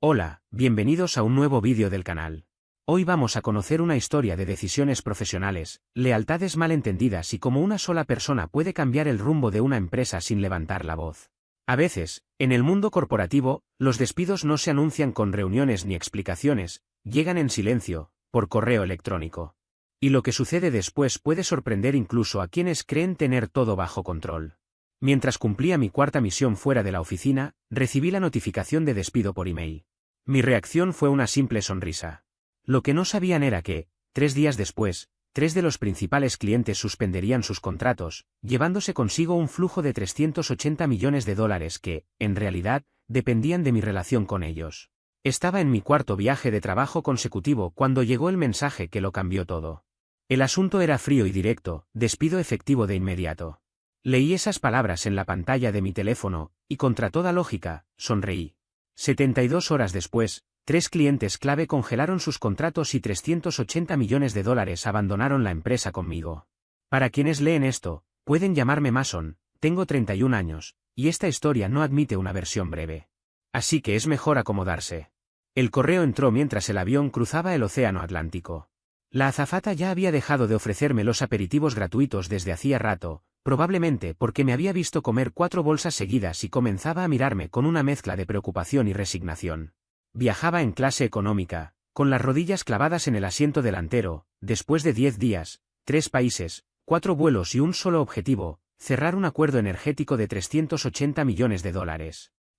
Hola, bienvenidos a un nuevo vídeo del canal. Hoy vamos a conocer una historia de decisiones profesionales, lealtades malentendidas y cómo una sola persona puede cambiar el rumbo de una empresa sin levantar la voz. A veces, en el mundo corporativo, los despidos no se anuncian con reuniones ni explicaciones, llegan en silencio, por correo electrónico. Y lo que sucede después puede sorprender incluso a quienes creen tener todo bajo control. Mientras cumplía mi cuarta misión fuera de la oficina, recibí la notificación de despido por email. Mi reacción fue una simple sonrisa. Lo que no sabían era que, 3 días después, 3 de los principales clientes suspenderían sus contratos, llevándose consigo un flujo de $380 millones que, en realidad, dependían de mi relación con ellos. Estaba en mi cuarto viaje de trabajo consecutivo cuando llegó el mensaje que lo cambió todo. El asunto era frío y directo: despido efectivo de inmediato. Leí esas palabras en la pantalla de mi teléfono, y contra toda lógica, sonreí. 72 horas después, 3 clientes clave congelaron sus contratos y $380 millones abandonaron la empresa conmigo. Para quienes leen esto, pueden llamarme Mason, tengo 31 años, y esta historia no admite una versión breve. Así que es mejor acomodarse. El correo entró mientras el avión cruzaba el Océano Atlántico. La azafata ya había dejado de ofrecerme los aperitivos gratuitos desde hacía rato, probablemente porque me había visto comer 4 bolsas seguidas y comenzaba a mirarme con una mezcla de preocupación y resignación. Viajaba en clase económica, con las rodillas clavadas en el asiento delantero, después de 10 días, 3 países, 4 vuelos y un solo objetivo: cerrar un acuerdo energético de $380 millones.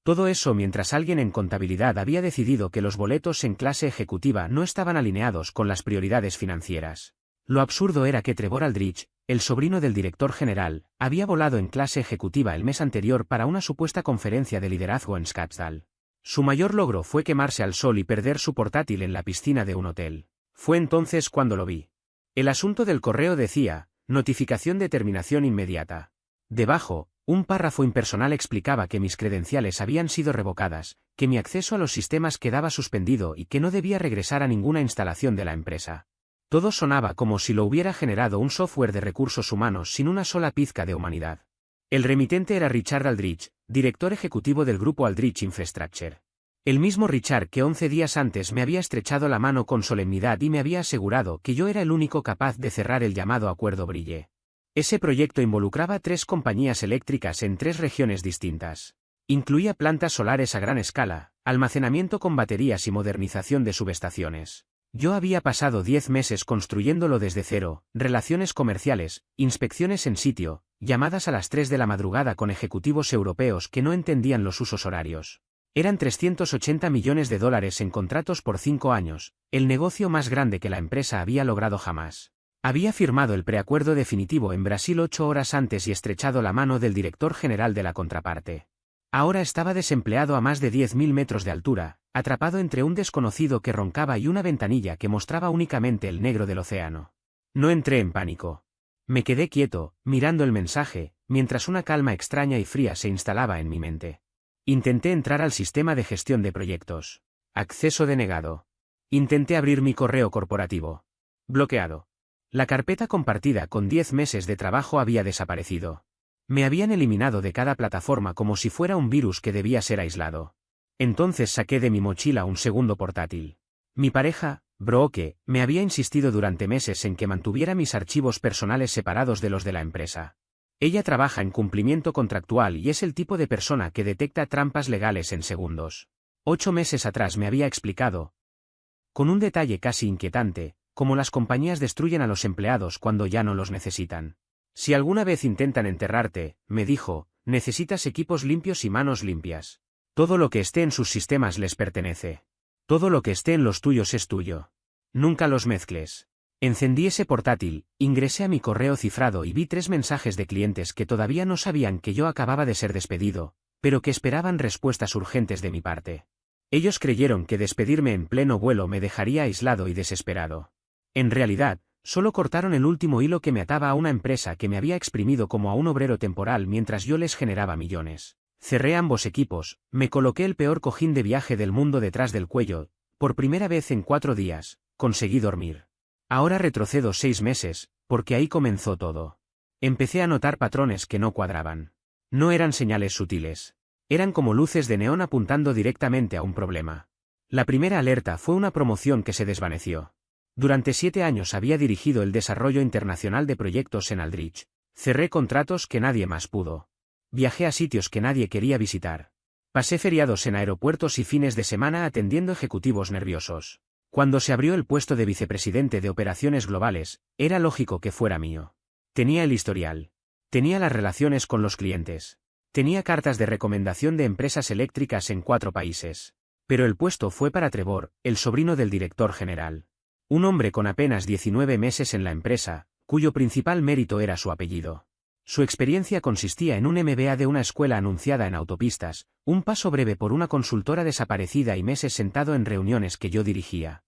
Todo eso mientras alguien en contabilidad había decidido que los boletos en clase ejecutiva no estaban alineados con las prioridades financieras. Lo absurdo era que Trevor Aldrich, el sobrino del director general, había volado en clase ejecutiva el mes anterior para una supuesta conferencia de liderazgo en Scottsdale. Su mayor logro fue quemarse al sol y perder su portátil en la piscina de un hotel. Fue entonces cuando lo vi. El asunto del correo decía: notificación de terminación inmediata. Debajo, un párrafo impersonal explicaba que mis credenciales habían sido revocadas, que mi acceso a los sistemas quedaba suspendido y que no debía regresar a ninguna instalación de la empresa. Todo sonaba como si lo hubiera generado un software de recursos humanos sin una sola pizca de humanidad. El remitente era Richard Aldrich, director ejecutivo del grupo Aldrich Infrastructure. El mismo Richard que 11 días antes me había estrechado la mano con solemnidad y me había asegurado que yo era el único capaz de cerrar el llamado acuerdo Brille. Ese proyecto involucraba 3 compañías eléctricas en 3 regiones distintas. Incluía plantas solares a gran escala, almacenamiento con baterías y modernización de subestaciones. Yo había pasado 10 meses construyéndolo desde cero: relaciones comerciales, inspecciones en sitio, llamadas a las 3 de la madrugada con ejecutivos europeos que no entendían los usos horarios. Eran $380 millones en contratos por 5 años, el negocio más grande que la empresa había logrado jamás. Había firmado el preacuerdo definitivo en Brasil 8 horas antes y estrechado la mano del director general de la contraparte. Ahora estaba desempleado a más de 10.000 metros de altura, atrapado entre un desconocido que roncaba y una ventanilla que mostraba únicamente el negro del océano. No entré en pánico. Me quedé quieto, mirando el mensaje, mientras una calma extraña y fría se instalaba en mi mente. Intenté entrar al sistema de gestión de proyectos. Acceso denegado. Intenté abrir mi correo corporativo. Bloqueado. La carpeta compartida con 10 meses de trabajo había desaparecido. Me habían eliminado de cada plataforma como si fuera un virus que debía ser aislado. Entonces saqué de mi mochila un segundo portátil. Mi pareja, Brooke, me había insistido durante meses en que mantuviera mis archivos personales separados de los de la empresa. Ella trabaja en cumplimiento contractual y es el tipo de persona que detecta trampas legales en segundos. 8 meses atrás me había explicado, con un detalle casi inquietante, cómo las compañías destruyen a los empleados cuando ya no los necesitan. Si alguna vez intentan enterrarte, me dijo, necesitas equipos limpios y manos limpias. Todo lo que esté en sus sistemas les pertenece. Todo lo que esté en los tuyos es tuyo. Nunca los mezcles. Encendí ese portátil, ingresé a mi correo cifrado y vi 3 mensajes de clientes que todavía no sabían que yo acababa de ser despedido, pero que esperaban respuestas urgentes de mi parte. Ellos creyeron que despedirme en pleno vuelo me dejaría aislado y desesperado. En realidad, solo cortaron el último hilo que me ataba a una empresa que me había exprimido como a un obrero temporal mientras yo les generaba millones. Cerré ambos equipos, me coloqué el peor cojín de viaje del mundo detrás del cuello. Por primera vez en 4 días, conseguí dormir. Ahora retrocedo 6 meses, porque ahí comenzó todo. Empecé a notar patrones que no cuadraban. No eran señales sutiles. Eran como luces de neón apuntando directamente a un problema. La primera alerta fue una promoción que se desvaneció. Durante 7 años había dirigido el desarrollo internacional de proyectos en Aldrich. Cerré contratos que nadie más pudo. Viajé a sitios que nadie quería visitar. Pasé feriados en aeropuertos y fines de semana atendiendo ejecutivos nerviosos. Cuando se abrió el puesto de vicepresidente de operaciones globales, era lógico que fuera mío. Tenía el historial. Tenía las relaciones con los clientes. Tenía cartas de recomendación de empresas eléctricas en 4 países. Pero el puesto fue para Trevor, el sobrino del director general. Un hombre con apenas 19 meses en la empresa, cuyo principal mérito era su apellido. Su experiencia consistía en un MBA de una escuela anunciada en autopistas, un paso breve por una consultora desaparecida y meses sentado en reuniones que yo dirigía.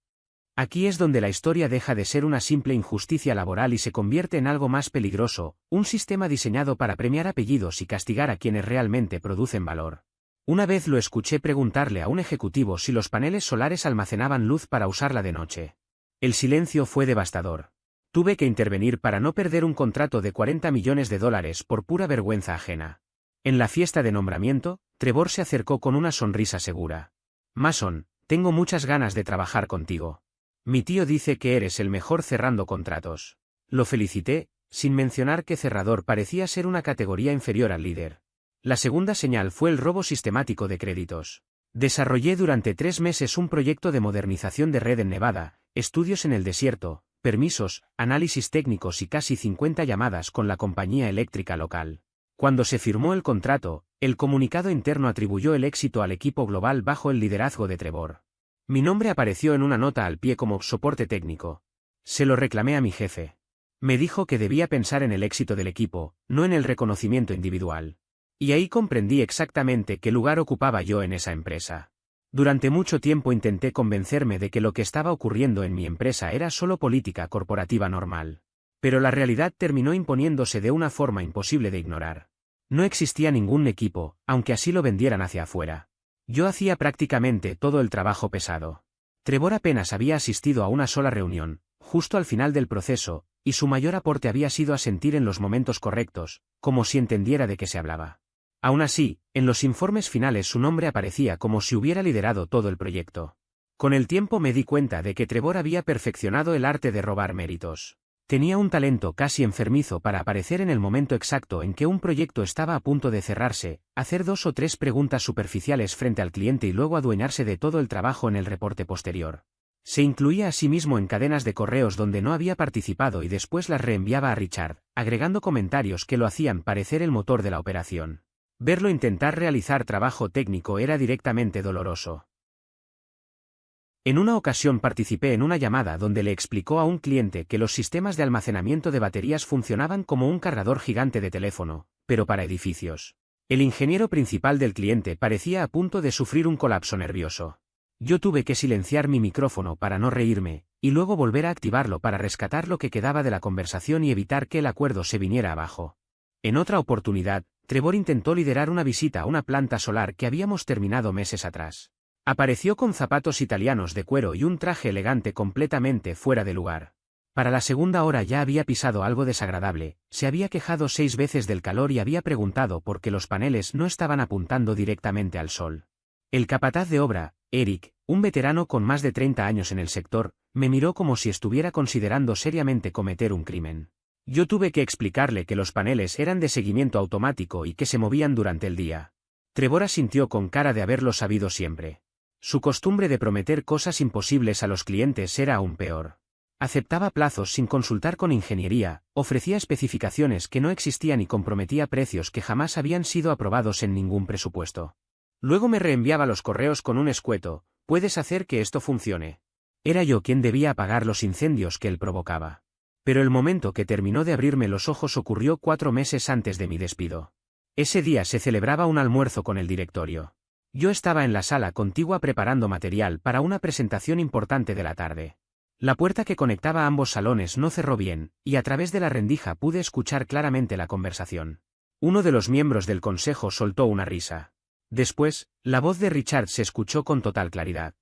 Aquí es donde la historia deja de ser una simple injusticia laboral y se convierte en algo más peligroso, un sistema diseñado para premiar apellidos y castigar a quienes realmente producen valor. Una vez lo escuché preguntarle a un ejecutivo si los paneles solares almacenaban luz para usarla de noche. El silencio fue devastador. Tuve que intervenir para no perder un contrato de $40 millones por pura vergüenza ajena. En la fiesta de nombramiento, Trevor se acercó con una sonrisa segura. Mason, tengo muchas ganas de trabajar contigo. Mi tío dice que eres el mejor cerrando contratos. Lo felicité, sin mencionar que cerrador parecía ser una categoría inferior al líder. La segunda señal fue el robo sistemático de créditos. Desarrollé durante 3 meses un proyecto de modernización de red en Nevada, estudios en el desierto, permisos, análisis técnicos y casi 50 llamadas con la compañía eléctrica local. Cuando se firmó el contrato, el comunicado interno atribuyó el éxito al equipo global bajo el liderazgo de Trevor. Mi nombre apareció en una nota al pie como soporte técnico. Se lo reclamé a mi jefe. Me dijo que debía pensar en el éxito del equipo, no en el reconocimiento individual. Y ahí comprendí exactamente qué lugar ocupaba yo en esa empresa. Durante mucho tiempo intenté convencerme de que lo que estaba ocurriendo en mi empresa era solo política corporativa normal. Pero la realidad terminó imponiéndose de una forma imposible de ignorar. No existía ningún equipo, aunque así lo vendieran hacia afuera. Yo hacía prácticamente todo el trabajo pesado. Trevor apenas había asistido a una sola reunión, justo al final del proceso, y su mayor aporte había sido asentir en los momentos correctos, como si entendiera de qué se hablaba. Aún así, en los informes finales su nombre aparecía como si hubiera liderado todo el proyecto. Con el tiempo me di cuenta de que Trevor había perfeccionado el arte de robar méritos. Tenía un talento casi enfermizo para aparecer en el momento exacto en que un proyecto estaba a punto de cerrarse, hacer 2 o 3 preguntas superficiales frente al cliente y luego adueñarse de todo el trabajo en el reporte posterior. Se incluía a sí mismo en cadenas de correos donde no había participado y después las reenviaba a Richard, agregando comentarios que lo hacían parecer el motor de la operación. Verlo intentar realizar trabajo técnico era directamente doloroso. En una ocasión participé en una llamada donde le explicó a un cliente que los sistemas de almacenamiento de baterías funcionaban como un cargador gigante de teléfono, pero para edificios. El ingeniero principal del cliente parecía a punto de sufrir un colapso nervioso. Yo tuve que silenciar mi micrófono para no reírme, y luego volver a activarlo para rescatar lo que quedaba de la conversación y evitar que el acuerdo se viniera abajo. En otra oportunidad, Trevor intentó liderar una visita a una planta solar que habíamos terminado meses atrás. Apareció con zapatos italianos de cuero y un traje elegante completamente fuera de lugar. Para la segunda hora ya había pisado algo desagradable, se había quejado 6 veces del calor y había preguntado por qué los paneles no estaban apuntando directamente al sol. El capataz de obra, Eric, un veterano con más de 30 años en el sector, me miró como si estuviera considerando seriamente cometer un crimen. Yo tuve que explicarle que los paneles eran de seguimiento automático y que se movían durante el día. Trevor asintió con cara de haberlo sabido siempre. Su costumbre de prometer cosas imposibles a los clientes era aún peor. Aceptaba plazos sin consultar con ingeniería, ofrecía especificaciones que no existían y comprometía precios que jamás habían sido aprobados en ningún presupuesto. Luego me reenviaba los correos con un escueto: «¿Puedes hacer que esto funcione?». Era yo quien debía apagar los incendios que él provocaba. Pero el momento que terminó de abrirme los ojos ocurrió 4 meses antes de mi despido. Ese día se celebraba un almuerzo con el directorio. Yo estaba en la sala contigua preparando material para una presentación importante de la tarde. La puerta que conectaba ambos salones no cerró bien, y a través de la rendija pude escuchar claramente la conversación. Uno de los miembros del consejo soltó una risa. Después, la voz de Richard se escuchó con total claridad.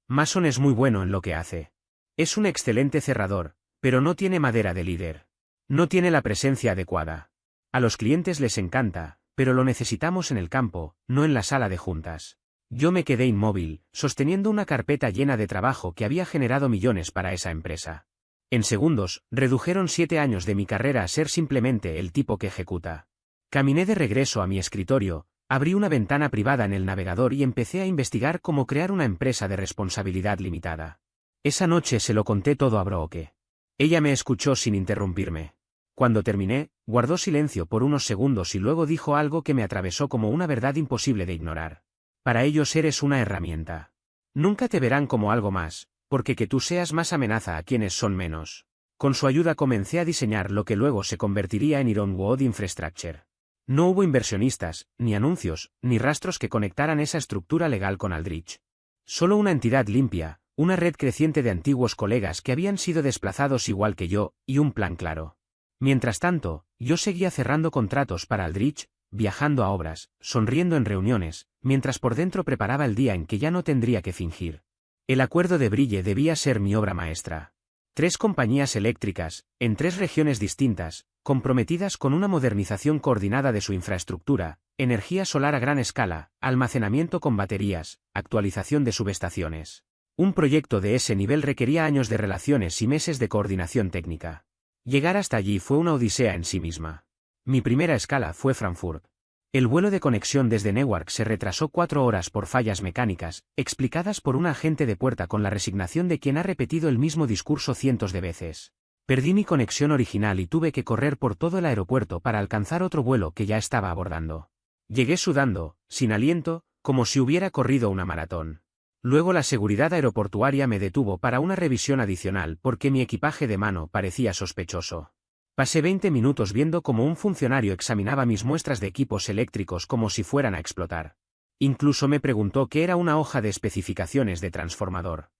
Mason es muy bueno en lo que hace. Es un excelente cerrador, pero no tiene madera de líder. No tiene la presencia adecuada. A los clientes les encanta, pero lo necesitamos en el campo, no en la sala de juntas. Yo me quedé inmóvil, sosteniendo una carpeta llena de trabajo que había generado millones para esa empresa. En segundos, redujeron 7 años de mi carrera a ser simplemente el tipo que ejecuta. Caminé de regreso a mi escritorio, abrí una ventana privada en el navegador y empecé a investigar cómo crear una empresa de responsabilidad limitada. Esa noche se lo conté todo a Brooke. Ella me escuchó sin interrumpirme. Cuando terminé, guardó silencio por unos segundos y luego dijo algo que me atravesó como una verdad imposible de ignorar. Para ellos eres una herramienta. Nunca te verán como algo más, porque que tú seas más amenaza a quienes son menos. Con su ayuda comencé a diseñar lo que luego se convertiría en Ironwood Infrastructure. No hubo inversionistas, ni anuncios, ni rastros que conectaran esa estructura legal con Aldrich. Solo una entidad limpia, una red creciente de antiguos colegas que habían sido desplazados igual que yo, y un plan claro. Mientras tanto, yo seguía cerrando contratos para Aldrich, viajando a obras, sonriendo en reuniones, mientras por dentro preparaba el día en que ya no tendría que fingir. El acuerdo de Brille debía ser mi obra maestra. 3 compañías eléctricas, en 3 regiones distintas, comprometidas con una modernización coordinada de su infraestructura, energía solar a gran escala, almacenamiento con baterías, actualización de subestaciones. Un proyecto de ese nivel requería años de relaciones y meses de coordinación técnica. Llegar hasta allí fue una odisea en sí misma. Mi primera escala fue Frankfurt. El vuelo de conexión desde Newark se retrasó 4 horas por fallas mecánicas, explicadas por un agente de puerta con la resignación de quien ha repetido el mismo discurso cientos de veces. Perdí mi conexión original y tuve que correr por todo el aeropuerto para alcanzar otro vuelo que ya estaba abordando. Llegué sudando, sin aliento, como si hubiera corrido una maratón. Luego la seguridad aeroportuaria me detuvo para una revisión adicional porque mi equipaje de mano parecía sospechoso. Pasé 20 minutos viendo cómo un funcionario examinaba mis muestras de equipos eléctricos como si fueran a explotar. Incluso me preguntó qué era una hoja de especificaciones de transformador.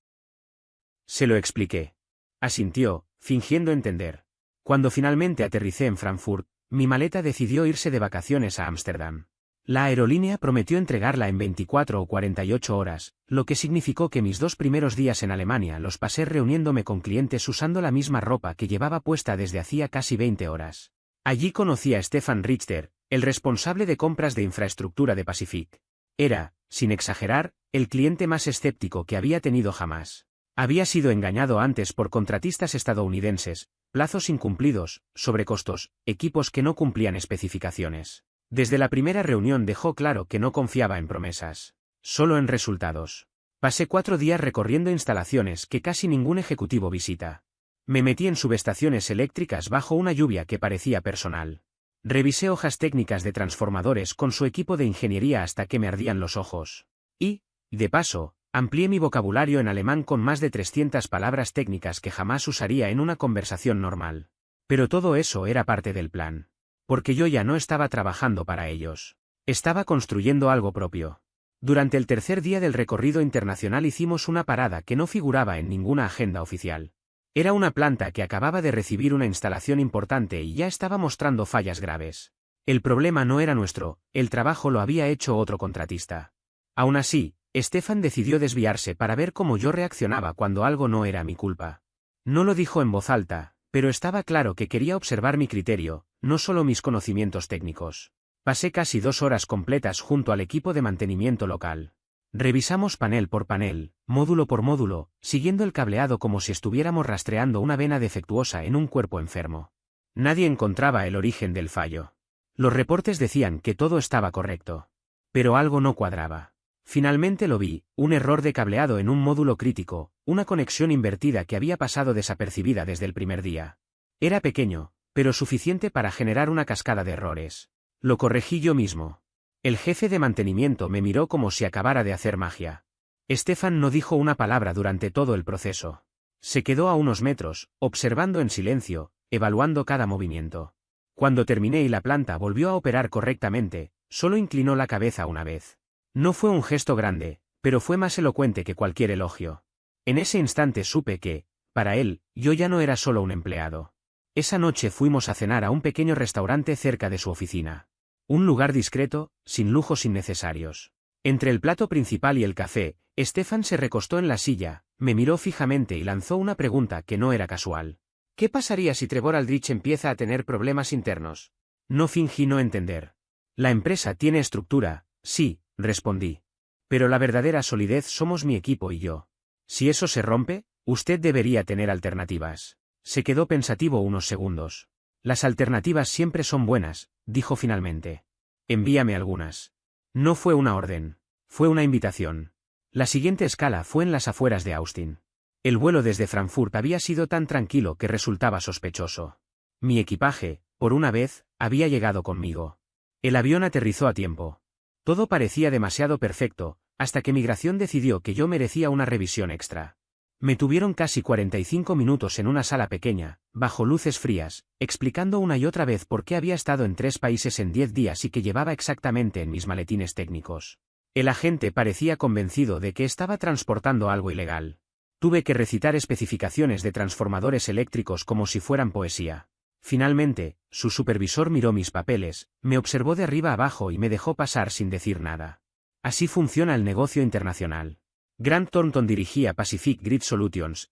Se lo expliqué. Asintió, fingiendo entender. Cuando finalmente aterricé en Frankfurt, mi maleta decidió irse de vacaciones a Ámsterdam. La aerolínea prometió entregarla en 24 o 48 horas, lo que significó que mis 2 primeros días en Alemania los pasé reuniéndome con clientes usando la misma ropa que llevaba puesta desde hacía casi 20 horas. Allí conocí a Stefan Richter, el responsable de compras de infraestructura de Pacific. Era, sin exagerar, el cliente más escéptico que había tenido jamás. Había sido engañado antes por contratistas estadounidenses, plazos incumplidos, sobrecostos, equipos que no cumplían especificaciones. Desde la primera reunión dejó claro que no confiaba en promesas, solo en resultados. Pasé 4 días recorriendo instalaciones que casi ningún ejecutivo visita. Me metí en subestaciones eléctricas bajo una lluvia que parecía personal. Revisé hojas técnicas de transformadores con su equipo de ingeniería hasta que me ardían los ojos. Y, de paso, amplié mi vocabulario en alemán con más de 300 palabras técnicas que jamás usaría en una conversación normal. Pero todo eso era parte del plan. Porque yo ya no estaba trabajando para ellos. Estaba construyendo algo propio. Durante el tercer día del recorrido internacional hicimos una parada que no figuraba en ninguna agenda oficial. Era una planta que acababa de recibir una instalación importante y ya estaba mostrando fallas graves. El problema no era nuestro, el trabajo lo había hecho otro contratista. Aún así, Stefan decidió desviarse para ver cómo yo reaccionaba cuando algo no era mi culpa. No lo dijo en voz alta, pero estaba claro que quería observar mi criterio, no solo mis conocimientos técnicos. Pasé casi 2 horas completas junto al equipo de mantenimiento local. Revisamos panel por panel, módulo por módulo, siguiendo el cableado como si estuviéramos rastreando una vena defectuosa en un cuerpo enfermo. Nadie encontraba el origen del fallo. Los reportes decían que todo estaba correcto. Pero algo no cuadraba. Finalmente lo vi, un error de cableado en un módulo crítico, una conexión invertida que había pasado desapercibida desde el primer día. Era pequeño, pero suficiente para generar una cascada de errores. Lo corregí yo mismo. El jefe de mantenimiento me miró como si acabara de hacer magia. Stefan no dijo una palabra durante todo el proceso. Se quedó a unos metros, observando en silencio, evaluando cada movimiento. Cuando terminé y la planta volvió a operar correctamente, solo inclinó la cabeza una vez. No fue un gesto grande, pero fue más elocuente que cualquier elogio. En ese instante supe que, para él, yo ya no era solo un empleado. Esa noche fuimos a cenar a un pequeño restaurante cerca de su oficina. Un lugar discreto, sin lujos innecesarios. Entre el plato principal y el café, Stefan se recostó en la silla, me miró fijamente y lanzó una pregunta que no era casual. ¿Qué pasaría si Trevor Aldrich empieza a tener problemas internos? No fingí no entender. La empresa tiene estructura, sí, respondí. Pero la verdadera solidez somos mi equipo y yo. Si eso se rompe, usted debería tener alternativas. Se quedó pensativo unos segundos. Las alternativas siempre son buenas, dijo finalmente. Envíame algunas. No fue una orden. Fue una invitación. La siguiente escala fue en las afueras de Austin. El vuelo desde Frankfurt había sido tan tranquilo que resultaba sospechoso. Mi equipaje, por una vez, había llegado conmigo. El avión aterrizó a tiempo. Todo parecía demasiado perfecto, hasta que Migración decidió que yo merecía una revisión extra. Me tuvieron casi 45 minutos en una sala pequeña, bajo luces frías, explicando una y otra vez por qué había estado en 3 países en 10 días y qué llevaba exactamente en mis maletines técnicos. El agente parecía convencido de que estaba transportando algo ilegal. Tuve que recitar especificaciones de transformadores eléctricos como si fueran poesía. Finalmente, su supervisor miró mis papeles, me observó de arriba abajo y me dejó pasar sin decir nada. Así funciona el negocio internacional. Grant Thornton dirigía Pacific Grid Solutions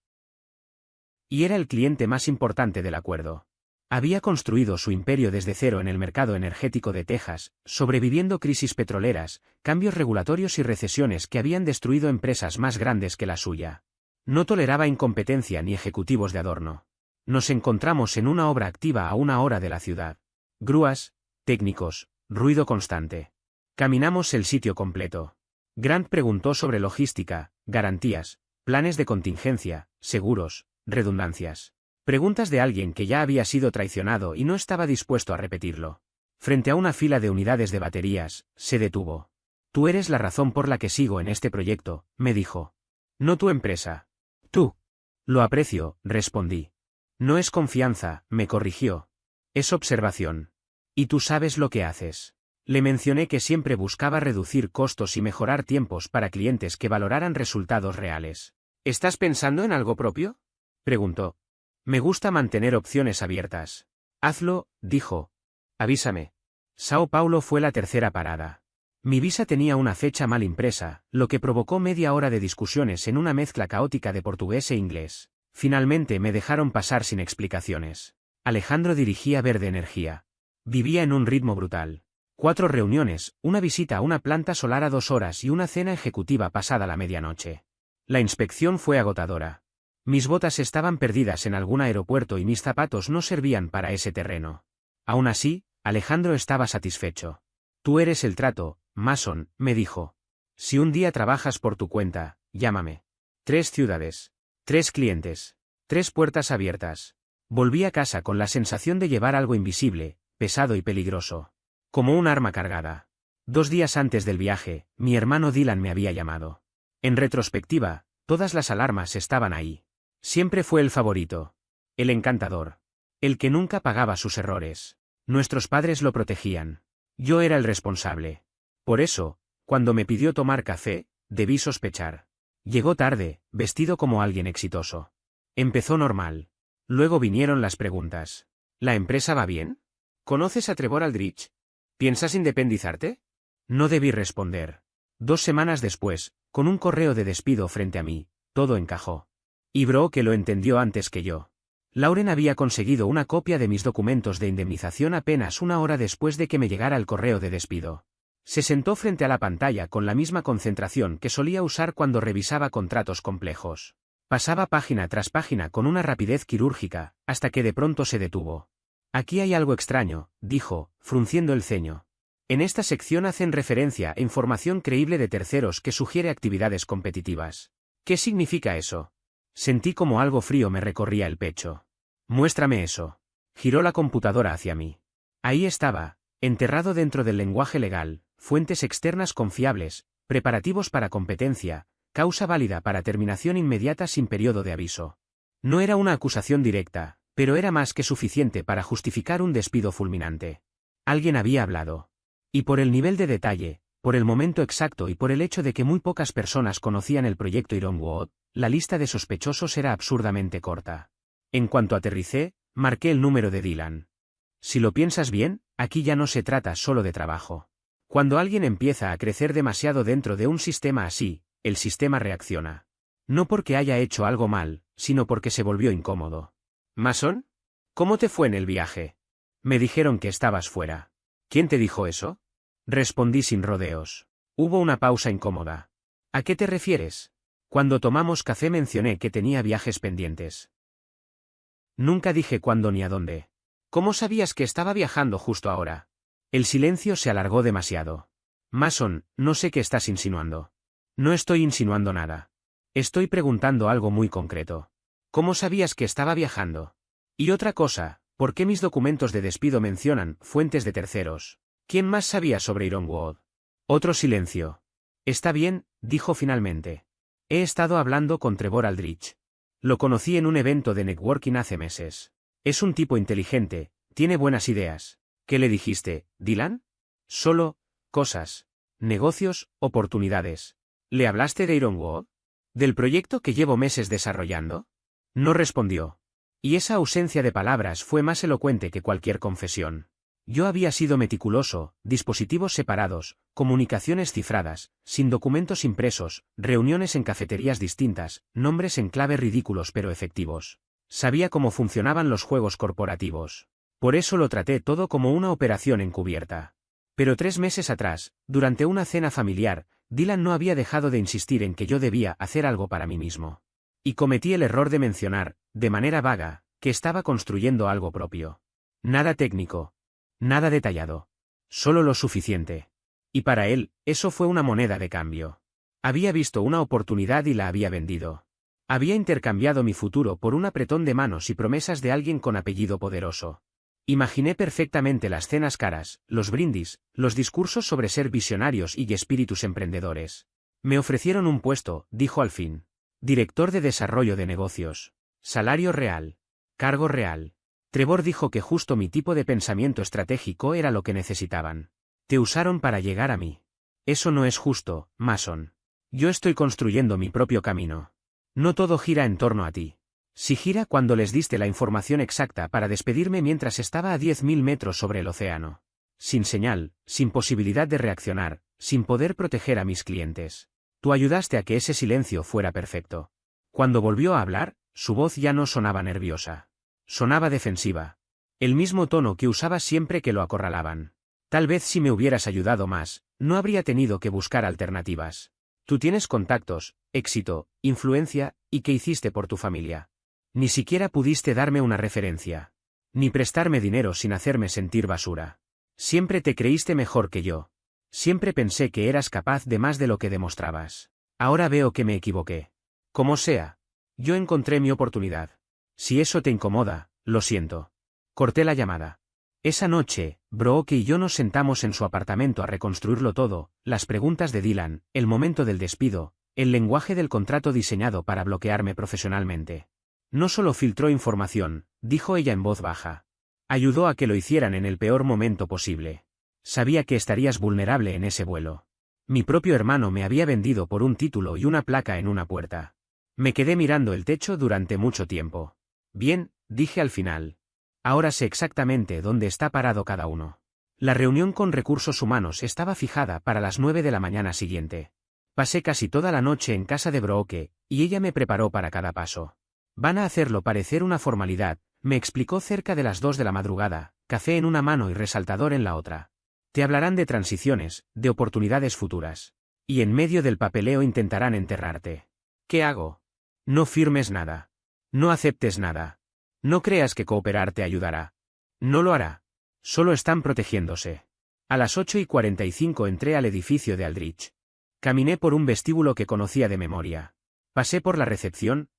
y era el cliente más importante del acuerdo. Había construido su imperio desde cero en el mercado energético de Texas, sobreviviendo crisis petroleras, cambios regulatorios y recesiones que habían destruido empresas más grandes que la suya. No toleraba incompetencia ni ejecutivos de adorno. Nos encontramos en una obra activa a 1 hora de la ciudad. Grúas, técnicos, ruido constante. Caminamos el sitio completo. Grant preguntó sobre logística, garantías, planes de contingencia, seguros, redundancias. Preguntas de alguien que ya había sido traicionado y no estaba dispuesto a repetirlo. Frente a una fila de unidades de baterías, se detuvo. Tú eres la razón por la que sigo en este proyecto, me dijo. No tu empresa. Tú. Lo aprecio, respondí. No es confianza, me corrigió. Es observación. Y tú sabes lo que haces. Le mencioné que siempre buscaba reducir costos y mejorar tiempos para clientes que valoraran resultados reales. ¿Estás pensando en algo propio?, preguntó. Me gusta mantener opciones abiertas. Hazlo, dijo. Avísame. Sao Paulo fue la tercera parada. Mi visa tenía una fecha mal impresa, lo que provocó media hora de discusiones en una mezcla caótica de portugués e inglés. Finalmente me dejaron pasar sin explicaciones. Alejandro dirigía Verde Energía. Vivía en un ritmo brutal. 4 reuniones, una visita a una planta solar a 2 horas y una cena ejecutiva pasada la medianoche. La inspección fue agotadora. Mis botas estaban perdidas en algún aeropuerto y mis zapatos no servían para ese terreno. Aún así, Alejandro estaba satisfecho. Tú eres el trato, Mason, me dijo. Si un día trabajas por tu cuenta, llámame. 3 ciudades. 3 clientes. 3 puertas abiertas. Volví a casa con la sensación de llevar algo invisible, pesado y peligroso. Como un arma cargada. 2 días antes del viaje, mi hermano Dylan me había llamado. En retrospectiva, todas las alarmas estaban ahí. Siempre fue el favorito. El encantador. El que nunca pagaba sus errores. Nuestros padres lo protegían. Yo era el responsable. Por eso, cuando me pidió tomar café, debí sospechar. Llegó tarde, vestido como alguien exitoso. Empezó normal. Luego vinieron las preguntas. ¿La empresa va bien? ¿Conoces a Trevor Aldrich? ¿Piensas independizarte? No debí responder. 2 semanas después, con un correo de despido frente a mí, todo encajó. Y Bro que lo entendió antes que yo. Lauren había conseguido una copia de mis documentos de indemnización apenas 1 hora después de que me llegara el correo de despido. Se sentó frente a la pantalla con la misma concentración que solía usar cuando revisaba contratos complejos. Pasaba página tras página con una rapidez quirúrgica, hasta que de pronto se detuvo. Aquí hay algo extraño, dijo, frunciendo el ceño. En esta sección hacen referencia a información creíble de terceros que sugiere actividades competitivas. ¿Qué significa eso? Sentí como algo frío me recorría el pecho. Muéstrame eso. Giró la computadora hacia mí. Ahí estaba, enterrado dentro del lenguaje legal, fuentes externas confiables, preparativos para competencia, causa válida para terminación inmediata sin periodo de aviso. No era una acusación directa, pero era más que suficiente para justificar un despido fulminante. Alguien había hablado. Y por el nivel de detalle, por el momento exacto y por el hecho de que muy pocas personas conocían el proyecto Ironwood, la lista de sospechosos era absurdamente corta. En cuanto aterricé, marqué el número de Dylan. Si lo piensas bien, aquí ya no se trata solo de trabajo. Cuando alguien empieza a crecer demasiado dentro de un sistema así, el sistema reacciona. No porque haya hecho algo mal, sino porque se volvió incómodo. ¿Mason? ¿Cómo te fue en el viaje? Me dijeron que estabas fuera. ¿Quién te dijo eso? Respondí sin rodeos. Hubo una pausa incómoda. ¿A qué te refieres? Cuando tomamos café mencioné que tenía viajes pendientes. Nunca dije cuándo ni a dónde. ¿Cómo sabías que estaba viajando justo ahora? El silencio se alargó demasiado. Mason, no sé qué estás insinuando. No estoy insinuando nada. Estoy preguntando algo muy concreto. ¿Cómo sabías que estaba viajando? Y otra cosa, ¿por qué mis documentos de despido mencionan fuentes de terceros? ¿Quién más sabía sobre Ironwood? Otro silencio. Está bien, dijo finalmente. He estado hablando con Trevor Aldrich. Lo conocí en un evento de networking hace meses. Es un tipo inteligente, tiene buenas ideas. ¿Qué le dijiste, Dylan? Solo, cosas. Negocios, oportunidades. ¿Le hablaste de Ironwood? ¿Del proyecto que llevo meses desarrollando? No respondió. Y esa ausencia de palabras fue más elocuente que cualquier confesión. Yo había sido meticuloso, dispositivos separados, comunicaciones cifradas, sin documentos impresos, reuniones en cafeterías distintas, nombres en clave ridículos pero efectivos. Sabía cómo funcionaban los juegos corporativos. Por eso lo traté todo como una operación encubierta. Pero 3 meses atrás, durante una cena familiar, Dylan no había dejado de insistir en que yo debía hacer algo para mí mismo. Y cometí el error de mencionar, de manera vaga, que estaba construyendo algo propio. Nada técnico. Nada detallado. Solo lo suficiente. Y para él, eso fue una moneda de cambio. Había visto una oportunidad y la había vendido. Había intercambiado mi futuro por un apretón de manos y promesas de alguien con apellido poderoso. Imaginé perfectamente las cenas caras, los brindis, los discursos sobre ser visionarios y espíritus emprendedores. Me ofrecieron un puesto, dijo al fin. Director de desarrollo de negocios. Salario real. Cargo real. Trevor dijo que justo mi tipo de pensamiento estratégico era lo que necesitaban. Te usaron para llegar a mí. Eso no es justo, Mason. Yo estoy construyendo mi propio camino. No todo gira en torno a ti. Si gira cuando les diste la información exacta para despedirme mientras estaba a 10.000 metros sobre el océano. Sin señal, sin posibilidad de reaccionar, sin poder proteger a mis clientes. Tú ayudaste a que ese silencio fuera perfecto. Cuando volvió a hablar, su voz ya no sonaba nerviosa. Sonaba defensiva. El mismo tono que usaba siempre que lo acorralaban. Tal vez si me hubieras ayudado más, no habría tenido que buscar alternativas. Tú tienes contactos, éxito, influencia, ¿y qué hiciste por tu familia? Ni siquiera pudiste darme una referencia. Ni prestarme dinero sin hacerme sentir basura. Siempre te creíste mejor que yo. Siempre pensé que eras capaz de más de lo que demostrabas. Ahora veo que me equivoqué. Como sea. Yo encontré mi oportunidad. Si eso te incomoda, lo siento. Corté la llamada. Esa noche, Brooke y yo nos sentamos en su apartamento a reconstruirlo todo, las preguntas de Dylan, el momento del despido, el lenguaje del contrato diseñado para bloquearme profesionalmente. No solo filtró información, dijo ella en voz baja. Ayudó a que lo hicieran en el peor momento posible. Sabía que estarías vulnerable en ese vuelo. Mi propio hermano me había vendido por un título y una placa en una puerta. Me quedé mirando el techo durante mucho tiempo. Bien, dije al final. Ahora sé exactamente dónde está parado cada uno. La reunión con recursos humanos estaba fijada para las 9 de la mañana siguiente. Pasé casi toda la noche en casa de Brooke, y ella me preparó para cada paso. Van a hacerlo parecer una formalidad, me explicó cerca de las 2 de la madrugada, café en una mano y resaltador en la otra. Te hablarán de transiciones, de oportunidades futuras. Y en medio del papeleo intentarán enterrarte. ¿Qué hago? No firmes nada. No aceptes nada. No creas que cooperar te ayudará. No lo hará. Solo están protegiéndose. A las 8:45 entré al edificio de Aldrich. Caminé por un vestíbulo que conocía de memoria. Pasé por la recepción,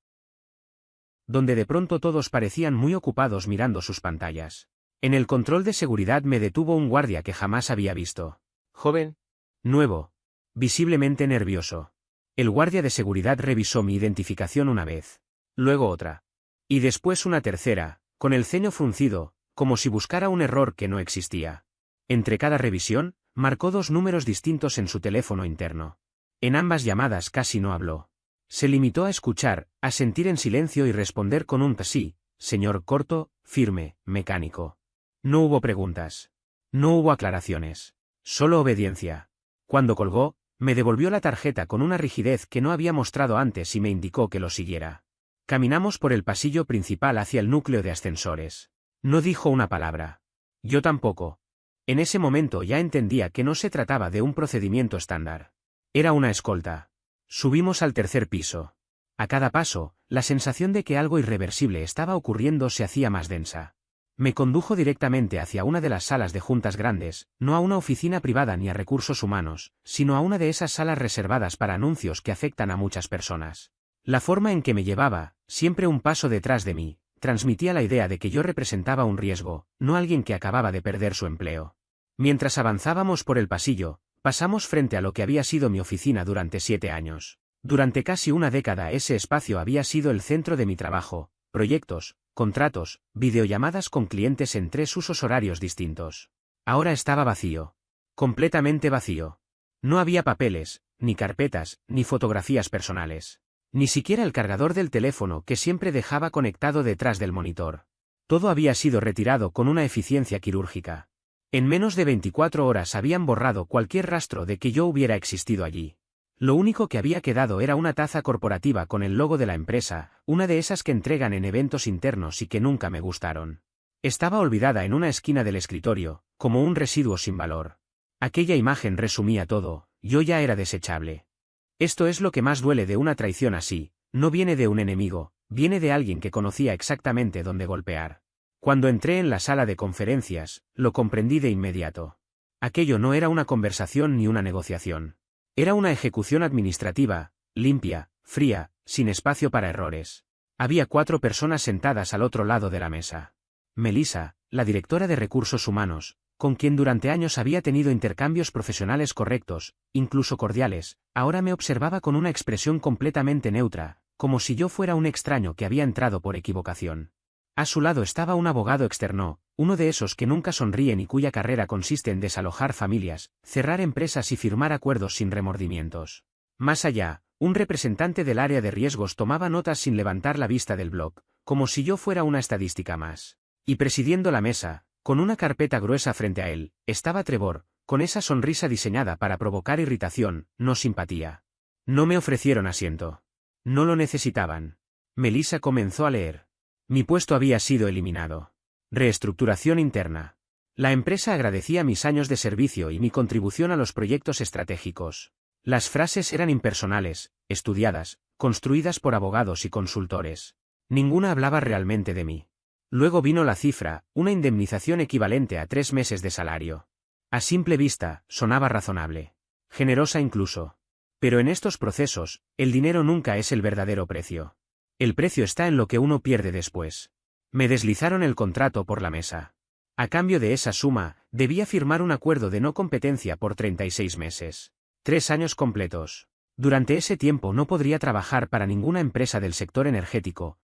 donde de pronto todos parecían muy ocupados mirando sus pantallas. En el control de seguridad me detuvo un guardia que jamás había visto. Joven. Nuevo. Visiblemente nervioso. El guardia de seguridad revisó mi identificación una vez. Luego otra. Y después una tercera, con el ceño fruncido, como si buscara un error que no existía. Entre cada revisión, marcó 2 números distintos en su teléfono interno. En ambas llamadas casi no habló. Se limitó a escuchar, a sentir en silencio y responder con un sí, señor corto, firme, mecánico. No hubo preguntas. No hubo aclaraciones. Solo obediencia. Cuando colgó, me devolvió la tarjeta con una rigidez que no había mostrado antes y me indicó que lo siguiera. Caminamos por el pasillo principal hacia el núcleo de ascensores. No dijo una palabra. Yo tampoco. En ese momento ya entendía que no se trataba de un procedimiento estándar. Era una escolta. Subimos al tercer piso. A cada paso, la sensación de que algo irreversible estaba ocurriendo se hacía más densa. Me condujo directamente hacia una de las salas de juntas grandes, no a una oficina privada ni a recursos humanos, sino a una de esas salas reservadas para anuncios que afectan a muchas personas. La forma en que me llevaba, siempre un paso detrás de mí, transmitía la idea de que yo representaba un riesgo, no alguien que acababa de perder su empleo. Mientras avanzábamos por el pasillo, pasamos frente a lo que había sido mi oficina durante 7 años. Durante casi una década ese espacio había sido el centro de mi trabajo, proyectos, contratos, videollamadas con clientes en 3 usos horarios distintos. Ahora estaba vacío. Completamente vacío. No había papeles, ni carpetas, ni fotografías personales. Ni siquiera el cargador del teléfono que siempre dejaba conectado detrás del monitor. Todo había sido retirado con una eficiencia quirúrgica. En menos de 24 horas habían borrado cualquier rastro de que yo hubiera existido allí. Lo único que había quedado era una taza corporativa con el logo de la empresa, una de esas que entregan en eventos internos y que nunca me gustaron. Estaba olvidada en una esquina del escritorio, como un residuo sin valor. Aquella imagen resumía todo, yo ya era desechable. Esto es lo que más duele de una traición así, no viene de un enemigo, viene de alguien que conocía exactamente dónde golpear. Cuando entré en la sala de conferencias, lo comprendí de inmediato. Aquello no era una conversación ni una negociación. Era una ejecución administrativa, limpia, fría, sin espacio para errores. Había 4 personas sentadas al otro lado de la mesa. Melissa, la directora de recursos humanos, con quien durante años había tenido intercambios profesionales correctos, incluso cordiales, ahora me observaba con una expresión completamente neutra, como si yo fuera un extraño que había entrado por equivocación. A su lado estaba un abogado externo, uno de esos que nunca sonríen y cuya carrera consiste en desalojar familias, cerrar empresas y firmar acuerdos sin remordimientos. Más allá, un representante del área de riesgos tomaba notas sin levantar la vista del blog, como si yo fuera una estadística más. Y presidiendo la mesa, con una carpeta gruesa frente a él, estaba Trevor, con esa sonrisa diseñada para provocar irritación, no simpatía. No me ofrecieron asiento. No lo necesitaban. Melissa comenzó a leer. Mi puesto había sido eliminado. Reestructuración interna. La empresa agradecía mis años de servicio y mi contribución a los proyectos estratégicos. Las frases eran impersonales, estudiadas, construidas por abogados y consultores. Ninguna hablaba realmente de mí. Luego vino la cifra, una indemnización equivalente a 3 meses de salario. A simple vista, sonaba razonable. Generosa incluso. Pero en estos procesos, el dinero nunca es el verdadero precio. El precio está en lo que uno pierde después. Me deslizaron el contrato por la mesa. A cambio de esa suma, debía firmar un acuerdo de no competencia por 36 meses. 3 años completos. Durante ese tiempo no podría trabajar para ninguna empresa del sector energético.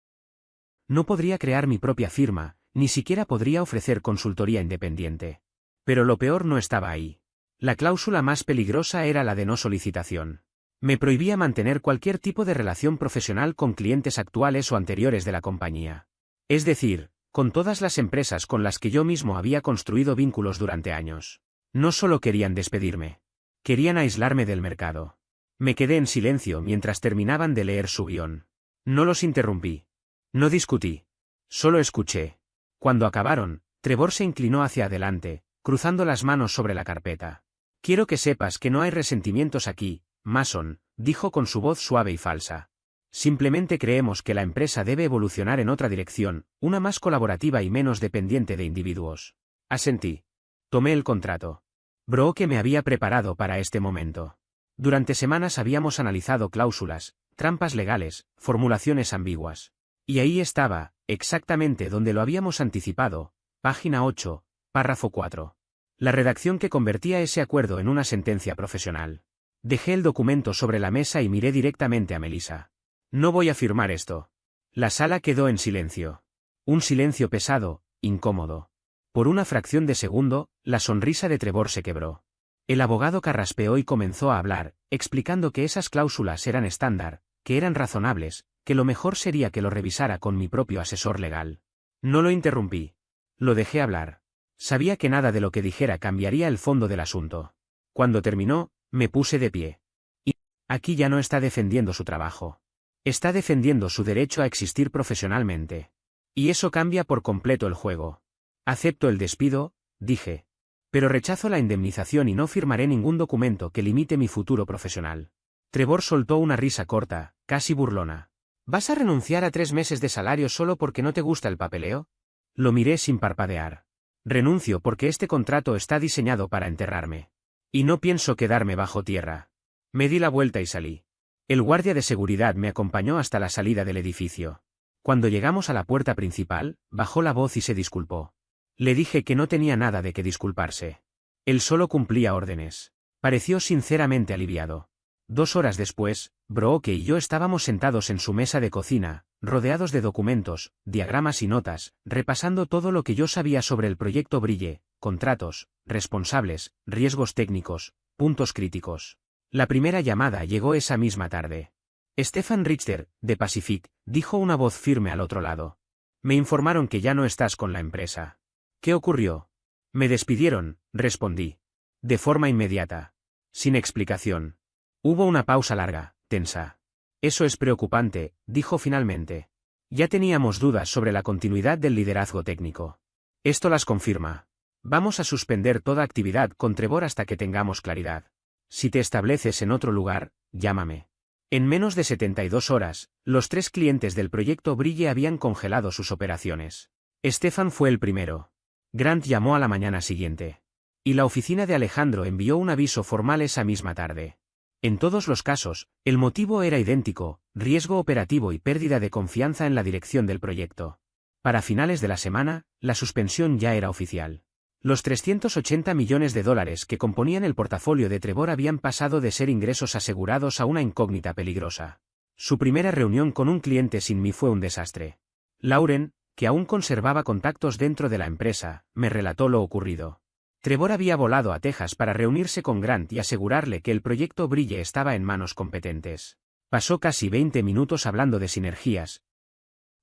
No podría crear mi propia firma, ni siquiera podría ofrecer consultoría independiente. Pero lo peor no estaba ahí. La cláusula más peligrosa era la de no solicitación. Me prohibía mantener cualquier tipo de relación profesional con clientes actuales o anteriores de la compañía. Es decir, con todas las empresas con las que yo mismo había construido vínculos durante años. No solo querían despedirme. Querían aislarme del mercado. Me quedé en silencio mientras terminaban de leer su guión. No los interrumpí. No discutí. Solo escuché. Cuando acabaron, Trevor se inclinó hacia adelante, cruzando las manos sobre la carpeta. Quiero que sepas que no hay resentimientos aquí, Mason, dijo con su voz suave y falsa. Simplemente creemos que la empresa debe evolucionar en otra dirección, una más colaborativa y menos dependiente de individuos. Asentí. Tomé el contrato. Brooke me había preparado para este momento. Durante semanas habíamos analizado cláusulas, trampas legales, formulaciones ambiguas. Y ahí estaba, exactamente donde lo habíamos anticipado, página 8, párrafo 4. La redacción que convertía ese acuerdo en una sentencia profesional. Dejé el documento sobre la mesa y miré directamente a Melissa. No voy a firmar esto. La sala quedó en silencio. Un silencio pesado, incómodo. Por una fracción de segundo, la sonrisa de Trevor se quebró. El abogado carraspeó y comenzó a hablar, explicando que esas cláusulas eran estándar, que eran razonables, que lo mejor sería que lo revisara con mi propio asesor legal. No lo interrumpí. Lo dejé hablar. Sabía que nada de lo que dijera cambiaría el fondo del asunto. Cuando terminó, me puse de pie. Y aquí ya no está defendiendo su trabajo. Está defendiendo su derecho a existir profesionalmente. Y eso cambia por completo el juego. Acepto el despido, dije. Pero rechazo la indemnización y no firmaré ningún documento que limite mi futuro profesional. Trevor soltó una risa corta, casi burlona. ¿Vas a renunciar a 3 meses de salario solo porque no te gusta el papeleo? Lo miré sin parpadear. Renuncio porque este contrato está diseñado para enterrarme. Y no pienso quedarme bajo tierra. Me di la vuelta y salí. El guardia de seguridad me acompañó hasta la salida del edificio. Cuando llegamos a la puerta principal, bajó la voz y se disculpó. Le dije que no tenía nada de qué disculparse. Él solo cumplía órdenes. Pareció sinceramente aliviado. 2 horas después, Brooke y yo estábamos sentados en su mesa de cocina, rodeados de documentos, diagramas y notas, repasando todo lo que yo sabía sobre el proyecto Brille, contratos, responsables, riesgos técnicos, puntos críticos. La primera llamada llegó esa misma tarde. Stefan Richter, de Pacific, dijo una voz firme al otro lado. Me informaron que ya no estás con la empresa. ¿Qué ocurrió? Me despidieron, respondí. De forma inmediata. Sin explicación. Hubo una pausa larga, tensa. Eso es preocupante, dijo finalmente. Ya teníamos dudas sobre la continuidad del liderazgo técnico. Esto las confirma. Vamos a suspender toda actividad con Trevor hasta que tengamos claridad. Si te estableces en otro lugar, llámame. En menos de 72 horas, los 3 clientes del proyecto Brille habían congelado sus operaciones. Stefan fue el primero. Grant llamó a la mañana siguiente. Y la oficina de Alejandro envió un aviso formal esa misma tarde. En todos los casos, el motivo era idéntico, riesgo operativo y pérdida de confianza en la dirección del proyecto. Para finales de la semana, la suspensión ya era oficial. Los 380 millones de dólares que componían el portafolio de Trevor habían pasado de ser ingresos asegurados a una incógnita peligrosa. Su primera reunión con un cliente sin mí fue un desastre. Lauren, que aún conservaba contactos dentro de la empresa, me relató lo ocurrido. Trevor había volado a Texas para reunirse con Grant y asegurarle que el proyecto Brille estaba en manos competentes. Pasó casi 20 minutos hablando de sinergias,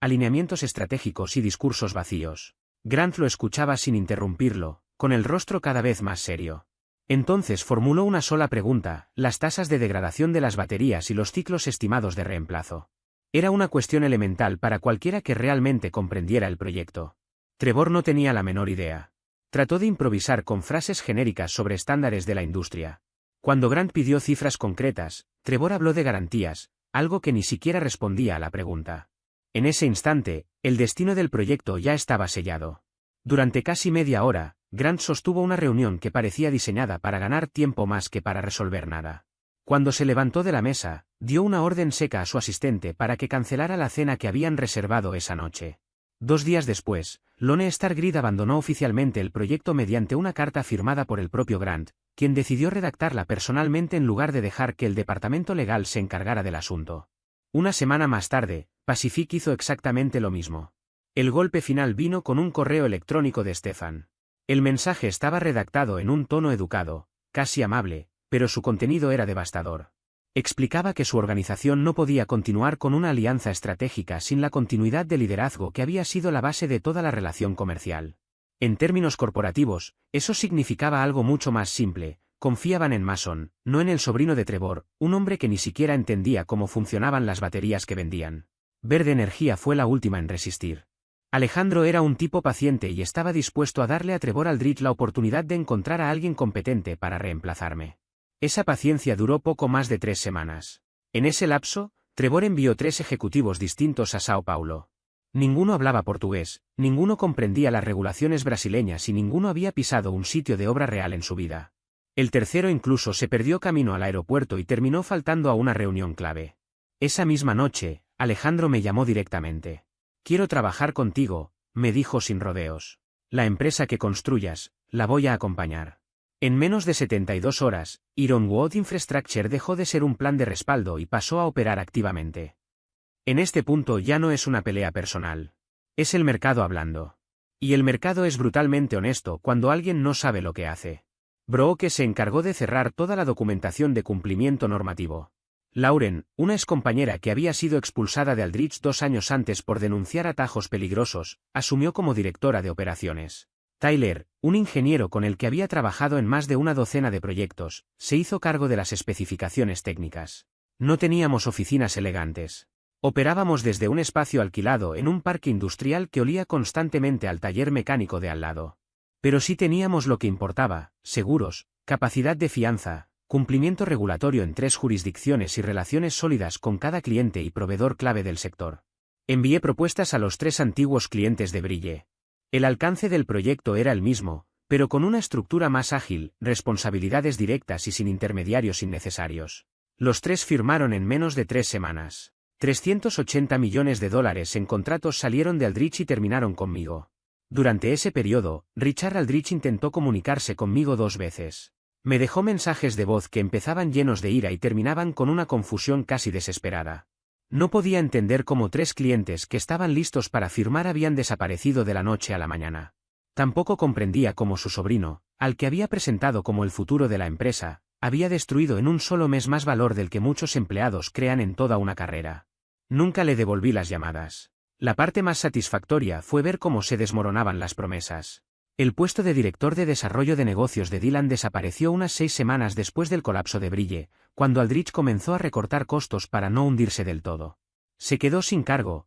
alineamientos estratégicos y discursos vacíos. Grant lo escuchaba sin interrumpirlo, con el rostro cada vez más serio. Entonces formuló una sola pregunta: las tasas de degradación de las baterías y los ciclos estimados de reemplazo. Era una cuestión elemental para cualquiera que realmente comprendiera el proyecto. Trevor no tenía la menor idea. Trató de improvisar con frases genéricas sobre estándares de la industria. Cuando Grant pidió cifras concretas, Trevor habló de garantías, algo que ni siquiera respondía a la pregunta. En ese instante, el destino del proyecto ya estaba sellado. Durante casi media hora, Grant sostuvo una reunión que parecía diseñada para ganar tiempo más que para resolver nada. Cuando se levantó de la mesa, dio una orden seca a su asistente para que cancelara la cena que habían reservado esa noche. 2 días después, Lone Star Grid abandonó oficialmente el proyecto mediante una carta firmada por el propio Grant, quien decidió redactarla personalmente en lugar de dejar que el departamento legal se encargara del asunto. Una semana más tarde, Pacific hizo exactamente lo mismo. El golpe final vino con un correo electrónico de Stefan. El mensaje estaba redactado en un tono educado, casi amable, pero su contenido era devastador. Explicaba que su organización no podía continuar con una alianza estratégica sin la continuidad de liderazgo que había sido la base de toda la relación comercial. En términos corporativos, eso significaba algo mucho más simple: confiaban en Mason, no en el sobrino de Trevor, un hombre que ni siquiera entendía cómo funcionaban las baterías que vendían. Verde Energía fue la última en resistir. Alejandro era un tipo paciente y estaba dispuesto a darle a Trevor Aldrich la oportunidad de encontrar a alguien competente para reemplazarme. Esa paciencia duró poco más de 3 semanas. En ese lapso, Trevor envió 3 ejecutivos distintos a Sao Paulo. Ninguno hablaba portugués, ninguno comprendía las regulaciones brasileñas y ninguno había pisado un sitio de obra real en su vida. El tercero incluso se perdió camino al aeropuerto y terminó faltando a una reunión clave. Esa misma noche, Alejandro me llamó directamente. «Quiero trabajar contigo», me dijo sin rodeos. «La empresa que construyas, la voy a acompañar». En menos de 72 horas, Ironwood Infrastructure dejó de ser un plan de respaldo y pasó a operar activamente. En este punto ya no es una pelea personal. Es el mercado hablando. Y el mercado es brutalmente honesto cuando alguien no sabe lo que hace. Brooke se encargó de cerrar toda la documentación de cumplimiento normativo. Lauren, una excompañera que había sido expulsada de Aldrich 2 años antes por denunciar atajos peligrosos, asumió como directora de operaciones. Tyler, un ingeniero con el que había trabajado en más de una docena de proyectos, se hizo cargo de las especificaciones técnicas. No teníamos oficinas elegantes. Operábamos desde un espacio alquilado en un parque industrial que olía constantemente al taller mecánico de al lado. Pero sí teníamos lo que importaba: seguros, capacidad de fianza, cumplimiento regulatorio en 3 jurisdicciones y relaciones sólidas con cada cliente y proveedor clave del sector. Envié propuestas a los 3 antiguos clientes de Brille. El alcance del proyecto era el mismo, pero con una estructura más ágil, responsabilidades directas y sin intermediarios innecesarios. Los 3 firmaron en menos de 3 semanas. $380 millones en contratos salieron de Aldrich y terminaron conmigo. Durante ese periodo, Richard Aldrich intentó comunicarse conmigo 2 veces. Me dejó mensajes de voz que empezaban llenos de ira y terminaban con una confusión casi desesperada. No podía entender cómo 3 clientes que estaban listos para firmar habían desaparecido de la noche a la mañana. Tampoco comprendía cómo su sobrino, al que había presentado como el futuro de la empresa, había destruido en un solo mes más valor del que muchos empleados crean en toda una carrera. Nunca le devolví las llamadas. La parte más satisfactoria fue ver cómo se desmoronaban las promesas. El puesto de director de desarrollo de negocios de Dylan desapareció unas 6 semanas después del colapso de Brille, cuando Aldrich comenzó a recortar costos para no hundirse del todo. Se quedó sin cargo,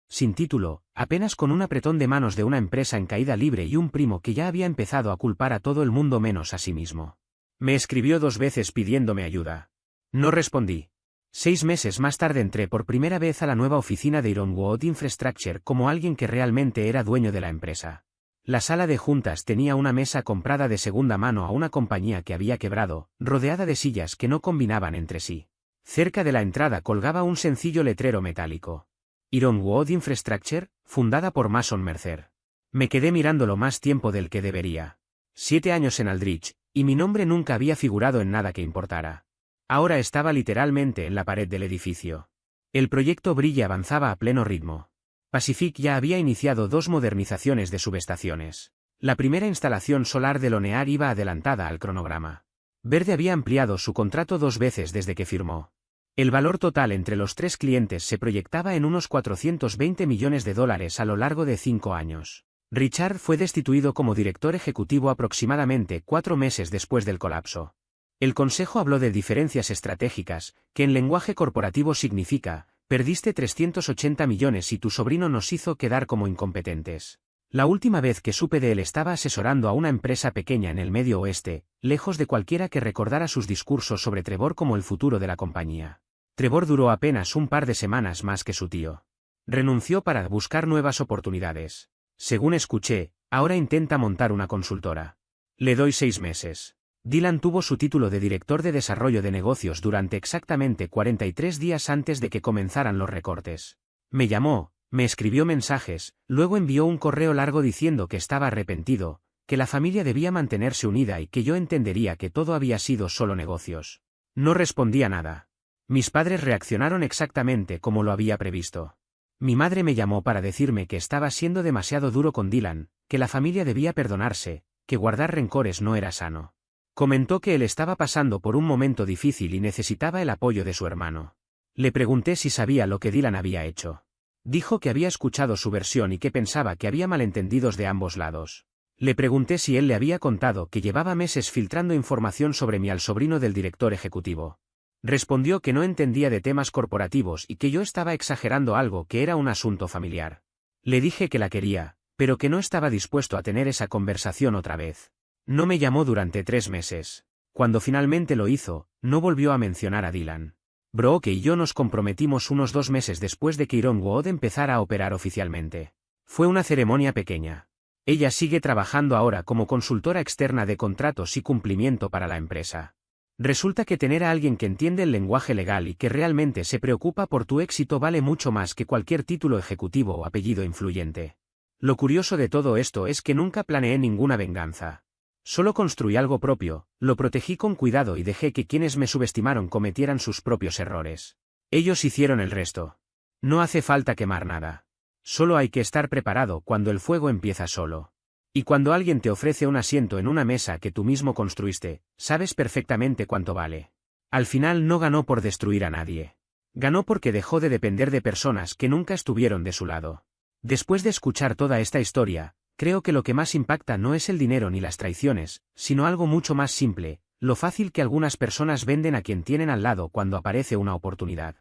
sin título, apenas con un apretón de manos de una empresa en caída libre y un primo que ya había empezado a culpar a todo el mundo menos a sí mismo. Me escribió 2 veces pidiéndome ayuda. No respondí. 6 meses más tarde entré por primera vez a la nueva oficina de Ironwood Infrastructure como alguien que realmente era dueño de la empresa. La sala de juntas tenía una mesa comprada de segunda mano a una compañía que había quebrado, rodeada de sillas que no combinaban entre sí. Cerca de la entrada colgaba un sencillo letrero metálico. Ironwood Infrastructure, fundada por Mason Mercer. Me quedé mirándolo más tiempo del que debería. 7 años en Aldrich, y mi nombre nunca había figurado en nada que importara. Ahora estaba literalmente en la pared del edificio. El proyecto Brille avanzaba a pleno ritmo. Pacific ya había iniciado 2 modernizaciones de subestaciones. La primera instalación solar de Lonear iba adelantada al cronograma. Verde había ampliado su contrato 2 veces desde que firmó. El valor total entre los 3 clientes se proyectaba en unos $420 millones a lo largo de 5 años. Richard fue destituido como director ejecutivo aproximadamente 4 meses después del colapso. El consejo habló de diferencias estratégicas, que en lenguaje corporativo significa: perdiste 380 millones y tu sobrino nos hizo quedar como incompetentes. La última vez que supe de él estaba asesorando a una empresa pequeña en el Medio Oeste, lejos de cualquiera que recordara sus discursos sobre Trevor como el futuro de la compañía. Trevor duró apenas un par de semanas más que su tío. Renunció para buscar nuevas oportunidades. Según escuché, ahora intenta montar una consultora. Le doy 6 meses. Dylan tuvo su título de director de desarrollo de negocios durante exactamente 43 días antes de que comenzaran los recortes. Me llamó, me escribió mensajes, luego envió un correo largo diciendo que estaba arrepentido, que la familia debía mantenerse unida y que yo entendería que todo había sido solo negocios. No respondía nada. Mis padres reaccionaron exactamente como lo había previsto. Mi madre me llamó para decirme que estaba siendo demasiado duro con Dylan, que la familia debía perdonarse, que guardar rencores no era sano. Comentó que él estaba pasando por un momento difícil y necesitaba el apoyo de su hermano. Le pregunté si sabía lo que Dylan había hecho. Dijo que había escuchado su versión y que pensaba que había malentendidos de ambos lados. Le pregunté si él le había contado que llevaba meses filtrando información sobre mí al sobrino del director ejecutivo. Respondió que no entendía de temas corporativos y que yo estaba exagerando algo que era un asunto familiar. Le dije que la quería, pero que no estaba dispuesto a tener esa conversación otra vez. No me llamó durante 3 meses. Cuando finalmente lo hizo, no volvió a mencionar a Dylan. Brooke y yo nos comprometimos unos 2 meses después de que Ironwood empezara a operar oficialmente. Fue una ceremonia pequeña. Ella sigue trabajando ahora como consultora externa de contratos y cumplimiento para la empresa. Resulta que tener a alguien que entiende el lenguaje legal y que realmente se preocupa por tu éxito vale mucho más que cualquier título ejecutivo o apellido influyente. Lo curioso de todo esto es que nunca planeé ninguna venganza. Solo construí algo propio, lo protegí con cuidado y dejé que quienes me subestimaron cometieran sus propios errores. Ellos hicieron el resto. No hace falta quemar nada. Solo hay que estar preparado cuando el fuego empieza solo. Y cuando alguien te ofrece un asiento en una mesa que tú mismo construiste, sabes perfectamente cuánto vale. Al final no ganó por destruir a nadie. Ganó porque dejó de depender de personas que nunca estuvieron de su lado. Después de escuchar toda esta historia, creo que lo que más impacta no es el dinero ni las traiciones, sino algo mucho más simple: lo fácil que algunas personas venden a quien tienen al lado cuando aparece una oportunidad.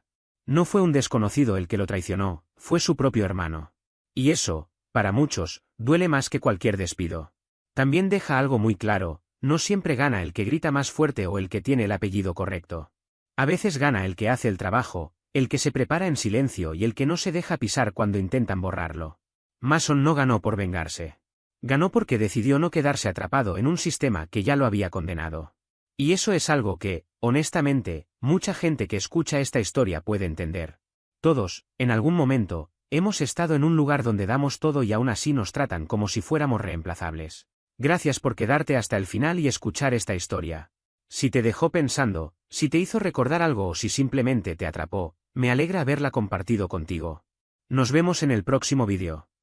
No fue un desconocido el que lo traicionó, fue su propio hermano. Y eso, para muchos, duele más que cualquier despido. También deja algo muy claro, no siempre gana el que grita más fuerte o el que tiene el apellido correcto. A veces gana el que hace el trabajo, el que se prepara en silencio y el que no se deja pisar cuando intentan borrarlo. Mason no ganó por vengarse. Ganó porque decidió no quedarse atrapado en un sistema que ya lo había condenado. Y eso es algo que, honestamente, mucha gente que escucha esta historia puede entender. Todos, en algún momento, hemos estado en un lugar donde damos todo y aún así nos tratan como si fuéramos reemplazables. Gracias por quedarte hasta el final y escuchar esta historia. Si te dejó pensando, si te hizo recordar algo o si simplemente te atrapó, me alegra haberla compartido contigo. Nos vemos en el próximo vídeo.